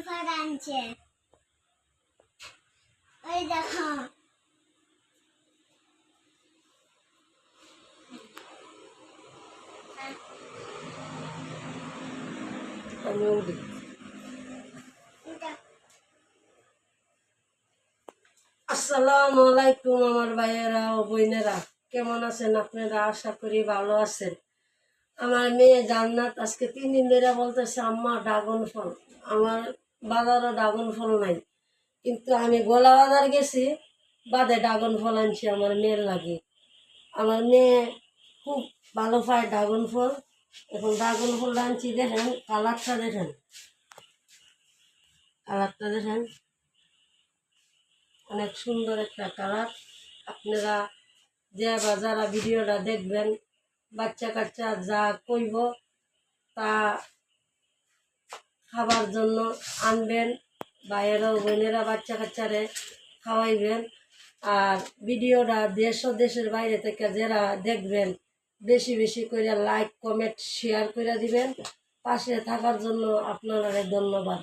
ফল আনছে ওই দেখো আসসালামু আলাইকুম আমার ভাইয়েরা ও বোনেরা, কেমন আছেন আপনারা? আশা করি ভালো আছেন। আমার মেয়ে জান্নাত আজকে 3 দিন ধরে বলতেছে আম্মা ড্রাগন ফল। আমার বাজারও ড্রাগন ফল নাই, কিন্তু আমি গোলা বাজার গেছি, বাদে ড্রাগন ফল আনছি আমার মেয়ের লাগে। আমার মেয়ে খুব ভালো পায় ড্রাগন ফল। এখন ড্রাগন ফল আনছি, দেখেন কালারটা, দেখেন কালারটা, দেখেন অনেক সুন্দর একটা কালার। আপনারা যে বা যারা ভিডিওটা দেখবেন, বাচ্চা কাচ্চা যা কইব তা খাবার জন্য আনবেন, বাইরেও বোনেরা বাচ্চা কাচ্চারে খাওয়াইবেন। আর ভিডিওটা দেশ ও দেশের বাইরে থেকে যারা দেখবেন, বেশি বেশি করে লাইক কমেন্ট শেয়ার করে দিবেন। পাশে থাকার জন্য আপনারা ধন্যবাদ।